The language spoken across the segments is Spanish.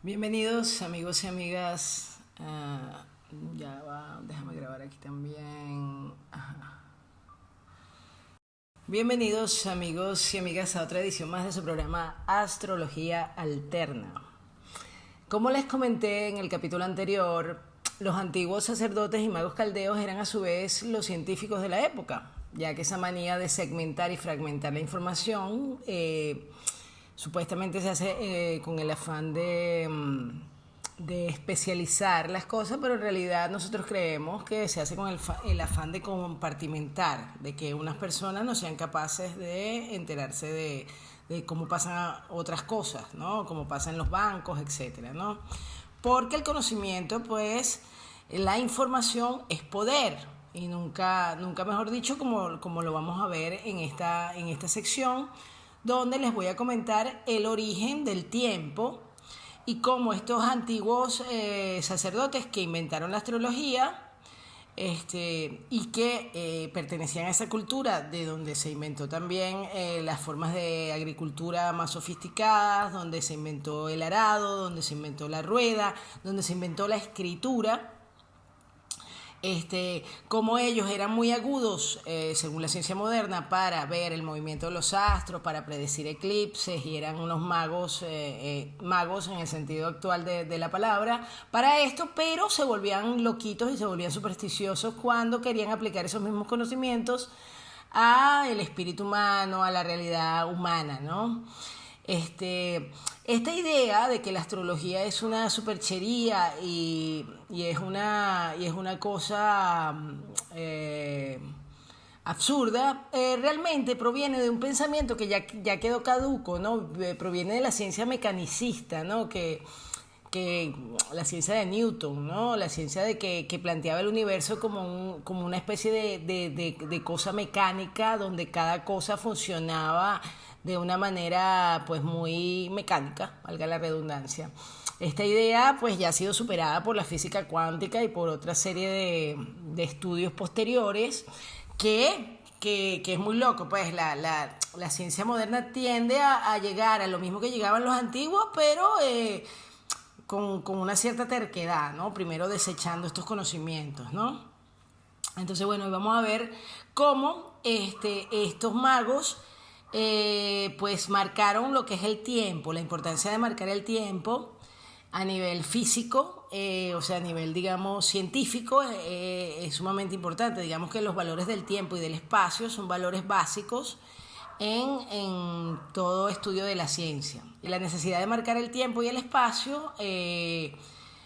Bienvenidos amigos y amigas. Ya va, déjame grabar aquí también. Ajá. Bienvenidos amigos y amigas a otra edición más de su programa Astrología Alterna. Como les comenté en el capítulo anterior, los antiguos sacerdotes y magos caldeos eran a su vez los científicos de la época, ya que esa manía de segmentar y fragmentar la información supuestamente se hace con el afán de especializar las cosas, pero en realidad nosotros creemos que se hace con el afán de compartimentar, de que unas personas no sean capaces de enterarse de cómo pasan otras cosas, ¿no? Cómo pasan los bancos, etcétera, ¿no? Porque el conocimiento, pues, la información es poder. Y nunca mejor dicho, como lo vamos a ver en esta sección, donde les voy a comentar el origen del tiempo y cómo estos antiguos sacerdotes que inventaron la astrología y que pertenecían a esa cultura de donde se inventó también las formas de agricultura más sofisticadas, donde se inventó el arado, donde se inventó la rueda, donde se inventó la escritura. Como ellos eran muy agudos, según la ciencia moderna, para ver el movimiento de los astros, para predecir eclipses, y eran unos magos en el sentido actual de la palabra, para esto, pero se volvían loquitos y se volvían supersticiosos cuando querían aplicar esos mismos conocimientos a el espíritu humano, a la realidad humana, ¿no? Esta idea de que la astrología es una superchería y es una cosa absurda, realmente proviene de un pensamiento que ya quedó caduco, ¿no? Proviene de la ciencia mecanicista, ¿no? Que la ciencia de Newton, ¿no? La ciencia que planteaba el universo como una especie de cosa mecánica donde cada cosa funcionaba de una manera pues muy mecánica, valga la redundancia. Esta idea pues ya ha sido superada por la física cuántica y por otra serie de estudios posteriores que es muy loco, pues la ciencia moderna tiende a llegar a lo mismo que llegaban los antiguos, pero con una cierta terquedad, ¿no? Primero desechando estos conocimientos, ¿no? Entonces, bueno, hoy vamos a ver cómo estos magos pues marcaron lo que es el tiempo, la importancia de marcar el tiempo a nivel físico, o sea, a nivel, digamos, científico, es sumamente importante. Digamos que los valores del tiempo y del espacio son valores básicos en todo estudio de la ciencia. Y la necesidad de marcar el tiempo y el espacio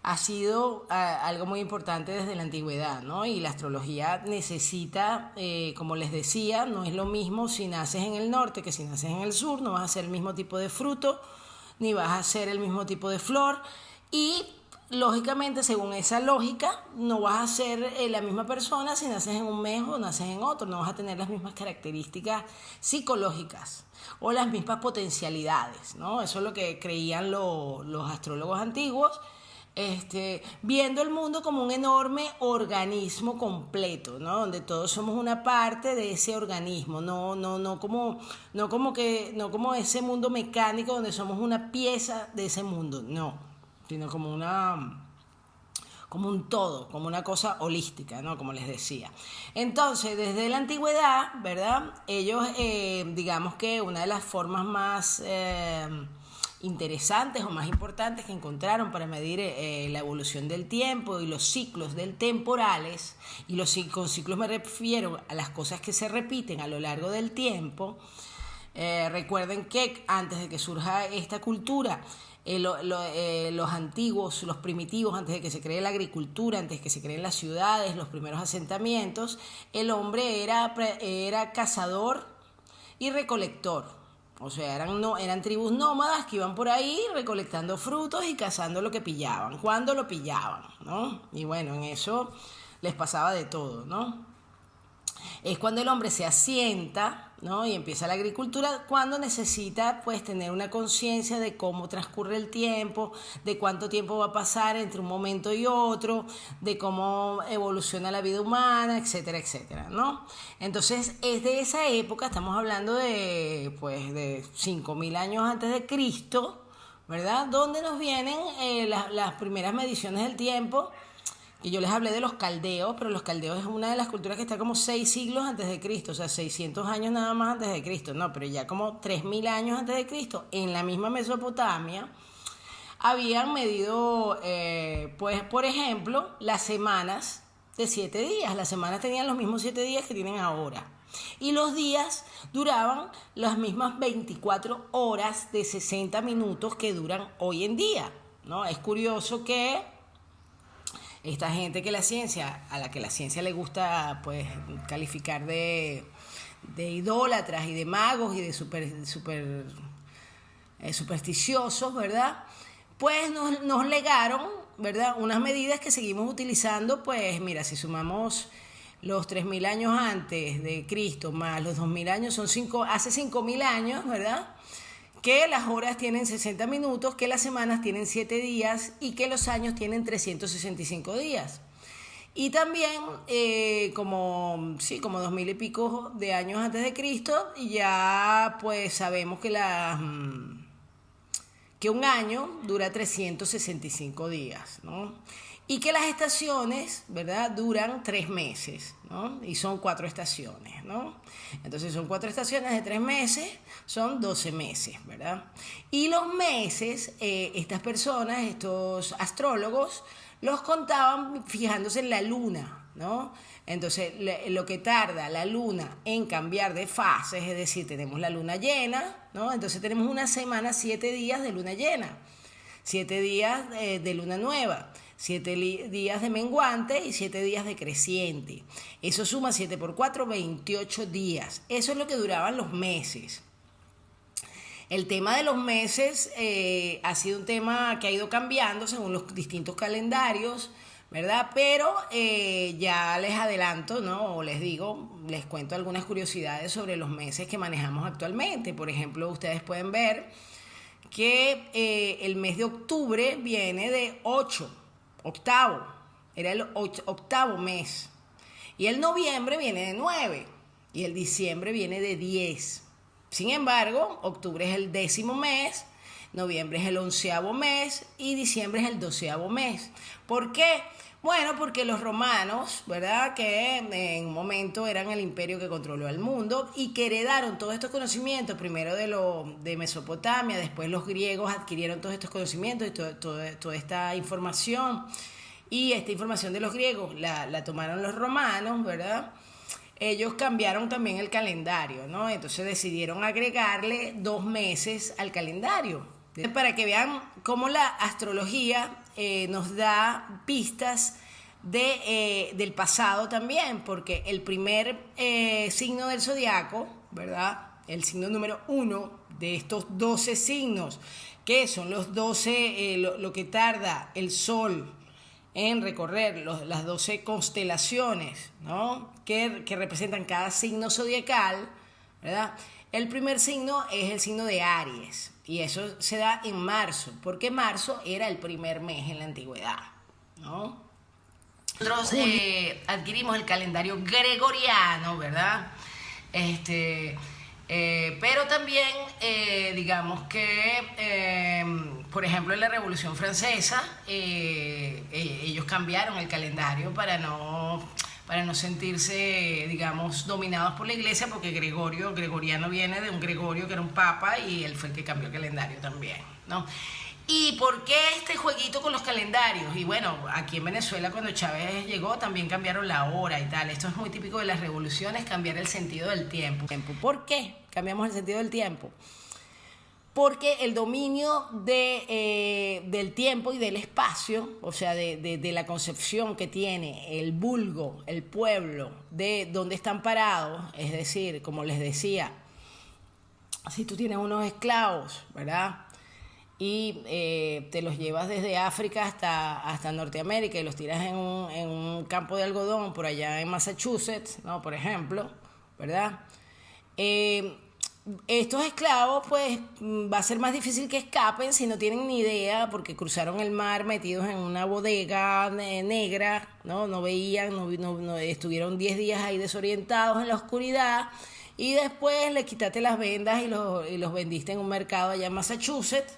ha sido algo muy importante desde la antigüedad, ¿no? Y la astrología necesita, como les decía, no es lo mismo si naces en el norte que si naces en el sur, no vas a hacer el mismo tipo de fruto, ni vas a hacer el mismo tipo de flor, y lógicamente, según esa lógica, no vas a ser la misma persona si naces en un mes o naces en otro, no vas a tener las mismas características psicológicas o las mismas potencialidades, ¿no? Eso es lo que creían los astrólogos antiguos, viendo el mundo como un enorme organismo completo, ¿no? Donde todos somos una parte de ese organismo, no como ese mundo mecánico donde somos una pieza de ese mundo, no, sino como un todo, como una cosa holística, ¿no? Como les decía. Entonces, desde la antigüedad, ¿verdad? Ellos, digamos que una de las formas más interesantes o más importantes que encontraron para medir la evolución del tiempo y los ciclos del temporales, con ciclos me refiero a las cosas que se repiten a lo largo del tiempo. Recuerden que antes de que surja esta cultura, los antiguos, los primitivos, antes de que se cree la agricultura, antes de que se creen las ciudades, los primeros asentamientos, el hombre era cazador y recolector. O sea, eran tribus nómadas que iban por ahí recolectando frutos y cazando lo que pillaban, cuando lo pillaban, ¿no? Y bueno, en eso les pasaba de todo, ¿no? Es cuando el hombre se asienta, ¿no? Y empieza la agricultura, cuando necesita pues tener una conciencia de cómo transcurre el tiempo, de cuánto tiempo va a pasar entre un momento y otro, de cómo evoluciona la vida humana, etcétera, etcétera, ¿no? Entonces, es de esa época, estamos hablando de 5.000 años antes de Cristo, ¿verdad? Donde nos vienen las primeras mediciones del tiempo. Y yo les hablé de los caldeos, pero los caldeos es una de las culturas que está como 6 siglos antes de Cristo, o sea, 600 años nada más antes de Cristo, no, pero ya como 3000 años antes de Cristo, en la misma Mesopotamia, habían medido, pues, por ejemplo, las semanas de 7 días. Las semanas tenían los mismos 7 días que tienen ahora. Y los días duraban las mismas 24 horas de 60 minutos que duran hoy en día, ¿no? Es curioso que esta gente que a la que la ciencia le gusta pues calificar de idólatras y de magos y de supersticiosos, ¿verdad? Pues nos legaron, ¿verdad? Unas medidas que seguimos utilizando, pues mira, si sumamos los 3000 años antes de Cristo más los 2000 años, son hace 5000 años, ¿verdad? Que las horas tienen 60 minutos, que las semanas tienen 7 días y que los años tienen 365 días. Y también como 2000 y pico de años antes de Cristo, ya pues sabemos que un año dura 365 días, ¿no? Y que las estaciones, ¿verdad?, duran 3 meses, ¿no? Y son 4 estaciones, ¿no? Entonces son 4 estaciones de 3 meses, son 12 meses, ¿verdad? Y los meses, estas personas, estos astrólogos, los contaban fijándose en la luna, ¿no? Entonces, lo que tarda la luna en cambiar de fases, es decir, tenemos la luna llena, ¿no? Entonces tenemos una semana, 7 días de luna llena, 7 días de luna nueva, 7 días de menguante y 7 días de creciente. Eso suma 7 por 4, 28 días. Eso es lo que duraban los meses. El tema de los meses ha sido un tema que ha ido cambiando según los distintos calendarios, ¿verdad? Pero ya les adelanto, ¿no? O les cuento algunas curiosidades sobre los meses que manejamos actualmente. Por ejemplo, ustedes pueden ver que el mes de octubre viene de octavo, era el octavo mes. Y el noviembre viene de 9 y el diciembre viene de 10. Sin embargo, octubre es el 10º mes, noviembre es el 11º mes y diciembre es el 12º mes. ¿Por qué? Bueno, porque los romanos, ¿verdad?, que en un momento eran el imperio que controló el mundo y que heredaron todos estos conocimientos, primero de Mesopotamia, después los griegos adquirieron todos estos conocimientos y toda esta información. Y esta información de los griegos la tomaron los romanos, ¿verdad? Ellos cambiaron también el calendario, ¿no? Entonces decidieron agregarle 2 meses al calendario. Para que vean cómo la astrología nos da pistas del pasado también, porque el primer signo del zodiaco, ¿verdad?, el signo número 1 de estos 12 signos, que son los 12, lo que tarda el Sol en recorrer las 12 constelaciones, ¿no?, que representan cada signo zodiacal, ¿verdad? El primer signo es el signo de Aries, y eso se da en marzo, porque marzo era el primer mes en la antigüedad, ¿no? Nosotros adquirimos el calendario gregoriano, ¿verdad? Pero también, digamos que, por ejemplo, en la Revolución Francesa, ellos cambiaron el calendario para no sentirse, digamos, dominados por la iglesia, porque gregoriano viene de un Gregorio que era un papa y él fue el que cambió el calendario también, ¿no? ¿Y por qué este jueguito con los calendarios? Y bueno, aquí en Venezuela cuando Chávez llegó también cambiaron la hora y tal. Esto es muy típico de las revoluciones, cambiar el sentido del tiempo. ¿Por qué cambiamos el sentido del tiempo? Porque el dominio del tiempo y del espacio, o sea, de la concepción que tiene el vulgo, el pueblo, de dónde están parados, es decir, como les decía, si tú tienes unos esclavos, ¿verdad?, y te los llevas desde África hasta Norteamérica y los tiras en un campo de algodón por allá en Massachusetts, ¿no?, por ejemplo, ¿verdad? Estos esclavos, pues, va a ser más difícil que escapen si no tienen ni idea, porque cruzaron el mar metidos en una bodega negra, ¿no? No veían, no, estuvieron 10 días ahí desorientados en la oscuridad, y después le quitaste las vendas y los vendiste en un mercado allá en Massachusetts,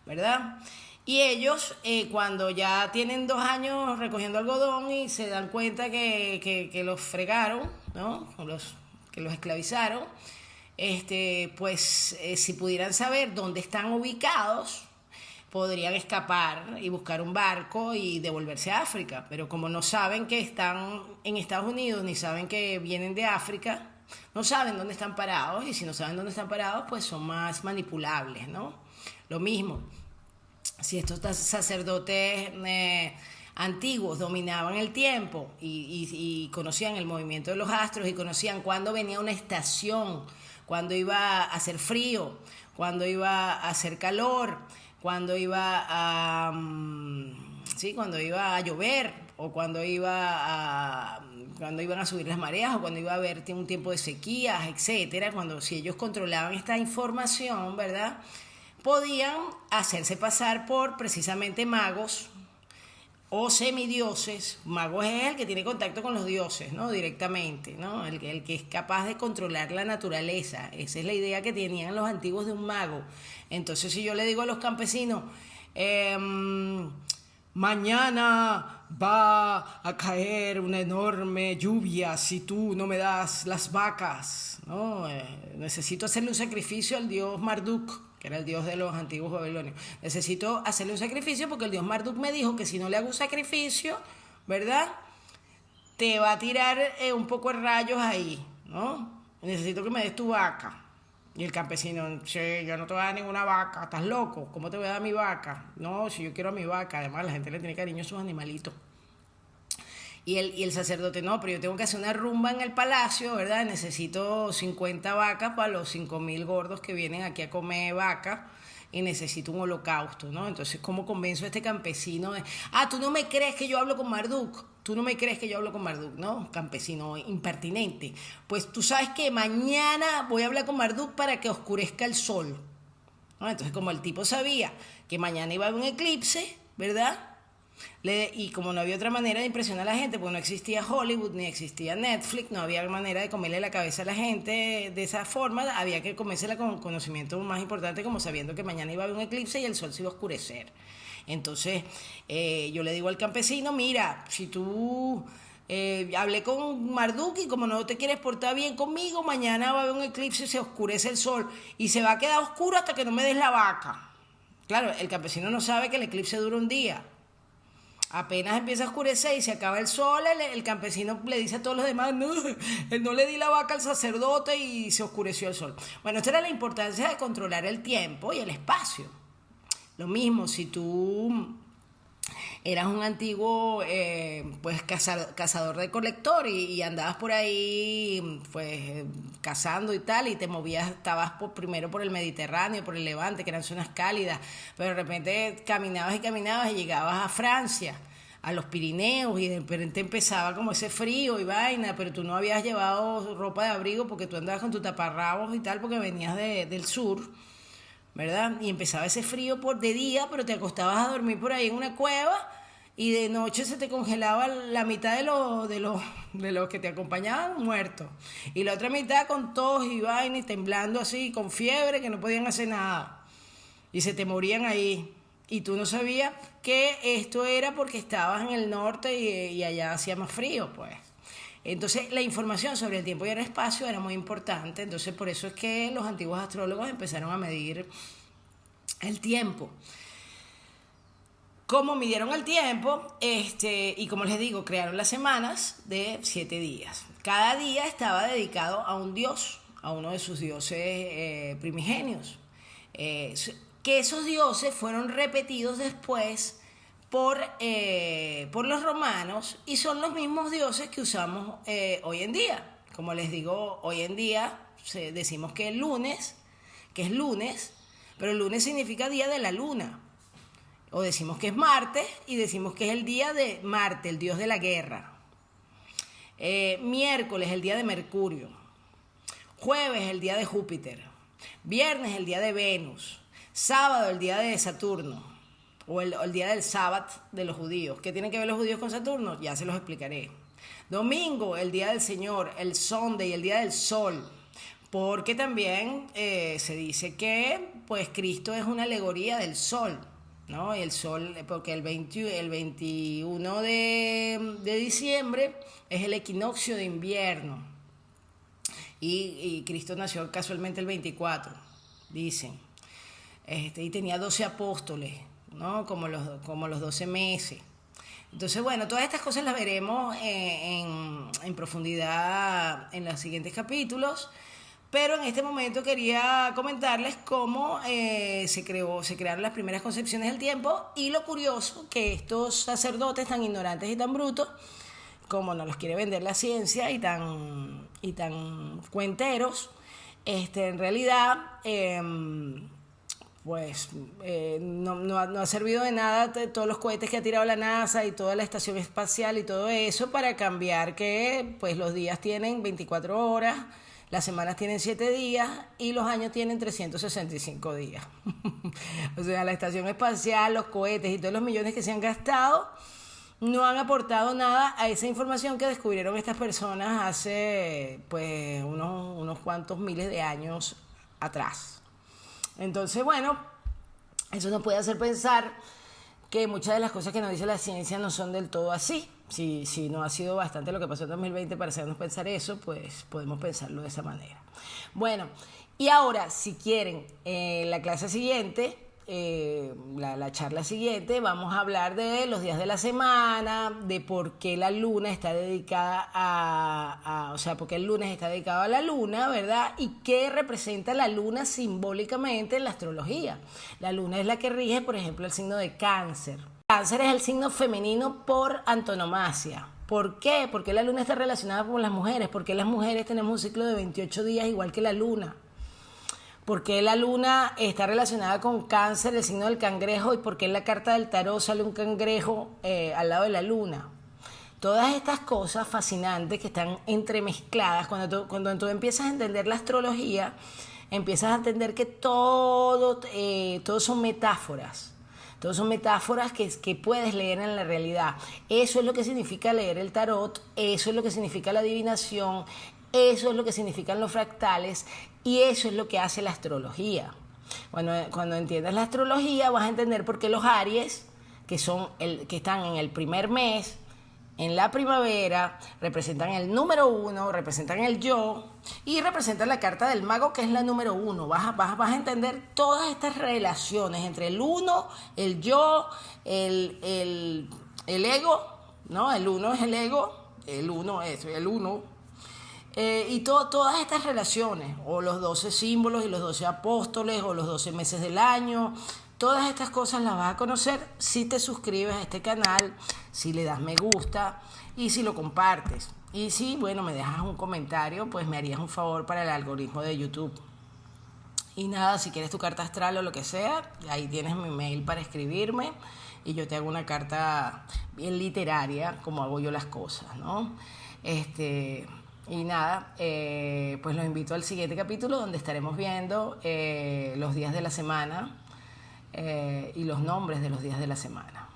¿verdad? Y ellos, cuando ya tienen 2 años recogiendo algodón y se dan cuenta que los fregaron, ¿no? Que los esclavizaron, pues si pudieran saber dónde están ubicados, podrían escapar y buscar un barco y devolverse a África. Pero como no saben que están en Estados Unidos, ni saben que vienen de África, no saben dónde están parados, y si no saben dónde están parados, pues son más manipulables, ¿no? Lo mismo, si estos sacerdotes antiguos dominaban el tiempo y conocían el movimiento de los astros y conocían cuándo venía una estación, cuándo iba a hacer frío, cuándo iba a hacer calor, cuándo iba a cuando iba a llover, o cuando iban a subir las mareas, o cuando iba a haber un tiempo de sequías, etcétera. Si ellos controlaban esta información, ¿verdad?, podían hacerse pasar por precisamente magos o semidioses. Magos es el que tiene contacto con los dioses, ¿no? Directamente, ¿no? El que es capaz de controlar la naturaleza. Esa es la idea que tenían los antiguos de un mago. Entonces, si yo le digo a los campesinos, mañana va a caer una enorme lluvia si tú no me das las vacas, ¿no? Necesito hacerle un sacrificio al dios Marduk, que era el dios de los antiguos babilonios. Necesito hacerle un sacrificio porque el dios Marduk me dijo que si no le hago un sacrificio, ¿verdad?, te va a tirar un poco de rayos ahí, ¿no? Necesito que me des tu vaca. Y el campesino, che, yo no te voy a dar ninguna vaca, ¿estás loco? ¿Cómo te voy a dar mi vaca? No, si yo quiero a mi vaca. Además, la gente le tiene cariño a sus animalitos. Y el sacerdote, no, pero yo tengo que hacer una rumba en el palacio, ¿verdad? Necesito 50 vacas para los 5.000 gordos que vienen aquí a comer vaca, y necesito un holocausto, ¿no? Entonces, ¿cómo convenzo a este campesino de, tú no me crees que yo hablo con Marduk? Tú no me crees que yo hablo con Marduk, ¿no? Campesino impertinente. Pues tú sabes que mañana voy a hablar con Marduk para que oscurezca el sol, ¿no? Entonces, como el tipo sabía que mañana iba a haber un eclipse, ¿verdad?, y como no había otra manera de impresionar a la gente, porque no existía Hollywood ni existía Netflix, no había manera de comerle la cabeza a la gente de esa forma, había que comérsela con conocimiento más importante, como sabiendo que mañana iba a haber un eclipse y el sol se iba a oscurecer. Entonces yo le digo al campesino, mira, si tú hablé con Marduk y como no te quieres portar bien conmigo, mañana va a haber un eclipse y se oscurece el sol y se va a quedar oscuro hasta que no me des la vaca. Claro, el campesino no sabe que el eclipse dura un día. Apenas empieza a oscurecer y se acaba el sol, el campesino le dice a todos los demás, no le di la vaca al sacerdote y se oscureció el sol. Bueno, esta era la importancia de controlar el tiempo y el espacio. Lo mismo, si tú eras un antiguo pues cazador-recolector y andabas por ahí pues cazando y tal, y te movías, estabas primero por el Mediterráneo, por el Levante, que eran zonas cálidas, pero de repente caminabas y llegabas a Francia, a los Pirineos, y de repente empezaba como ese frío y vaina, pero tú no habías llevado ropa de abrigo porque tú andabas con tus taparrabos y tal porque venías del sur, ¿verdad? Y empezaba ese frío de día, pero te acostabas a dormir por ahí en una cueva y de noche se te congelaba la mitad de los que te acompañaban muertos. Y la otra mitad con tos y vaina y temblando así, con fiebre, que no podían hacer nada. Y se te morían ahí. Y tú no sabías que esto era porque estabas en el norte y allá hacía más frío, pues. Entonces la información sobre el tiempo y el espacio era muy importante. Entonces por eso es que los antiguos astrólogos empezaron a medir el tiempo. ¿Cómo midieron el tiempo? Y como les digo, crearon las semanas de 7 días. Cada día estaba dedicado a un dios, a uno de sus dioses primigenios. Que esos dioses fueron repetidos después por los romanos y son los mismos dioses que usamos hoy en día. Como les digo, hoy en día decimos que es lunes, pero el lunes significa día de la luna. O decimos que es martes y decimos que es el día de Marte, el dios de la guerra. Miércoles, el día de Mercurio. Jueves, el día de Júpiter. Viernes, el día de Venus. Sábado, el día de Saturno. O el día del sábado de los judíos. ¿Qué tienen que ver los judíos con Saturno? Ya se los explicaré. Domingo, el día del Señor, el Sunday, el día del sol. Porque también se dice que pues Cristo es una alegoría del sol, ¿no? Y el sol, porque el 21 de diciembre es el equinoccio de invierno. Y Cristo nació casualmente el 24, dicen. Y tenía 12 apóstoles, ¿no? Como los 12 meses. Entonces, bueno, todas estas cosas las veremos en profundidad en los siguientes capítulos, pero en este momento quería comentarles cómo se crearon las primeras concepciones del tiempo y lo curioso que estos sacerdotes tan ignorantes y tan brutos, como nos los quiere vender la ciencia y tan cuenteros, en realidad... no ha servido de nada todos los cohetes que ha tirado la NASA y toda la estación espacial y todo eso para cambiar que pues los días tienen 24 horas, las semanas tienen 7 días y los años tienen 365 días. O sea, la estación espacial, los cohetes y todos los millones que se han gastado no han aportado nada a esa información que descubrieron estas personas hace pues unos cuantos miles de años atrás. Entonces, bueno, eso nos puede hacer pensar que muchas de las cosas que nos dice la ciencia no son del todo así. Si no ha sido bastante lo que pasó en 2020 para hacernos pensar eso, pues podemos pensarlo de esa manera. Bueno, y ahora, si quieren, la clase siguiente, la charla siguiente, vamos a hablar de los días de la semana, de por qué la luna está dedicada o sea, por qué el lunes está dedicado a la luna, ¿verdad? Y qué representa la luna simbólicamente en la astrología. La luna es la que rige, por ejemplo, el signo de Cáncer. Cáncer es el signo femenino por antonomasia. ¿Por qué? Porque la luna está relacionada con las mujeres, porque las mujeres tenemos un ciclo de 28 días igual que la luna. ¿Por qué la luna está relacionada con Cáncer, el signo del cangrejo? ¿Y por qué en la carta del tarot sale un cangrejo al lado de la luna? Todas estas cosas fascinantes que están entremezcladas, cuando tú empiezas a entender la astrología, empiezas a entender que todo son metáforas. Todos son metáforas que puedes leer en la realidad. Eso es lo que significa leer el tarot, eso es lo que significa la adivinación, eso es lo que significan los fractales y eso es lo que hace la astrología. Cuando entiendas la astrología vas a entender por qué los Aries, que están en el primer mes, en la primavera, representan el número 1, representan el yo y representan la carta del mago, que es la número 1. Vas a entender todas estas relaciones entre el 1, el yo, el ego, ¿no? El 1 es el ego, el 1 es el 1. Y todas estas relaciones, o los 12 símbolos y los 12 apóstoles, o los 12 meses del año, todas estas cosas las vas a conocer si te suscribes a este canal, si le das me gusta y si lo compartes. Y si, bueno, me dejas un comentario, pues me harías un favor para el algoritmo de YouTube. Y nada, si quieres tu carta astral o lo que sea, ahí tienes mi mail para escribirme y yo te hago una carta bien literaria, como hago yo las cosas, ¿no? Y nada, pues los invito al siguiente capítulo donde estaremos viendo los días de la semana y los nombres de los días de la semana.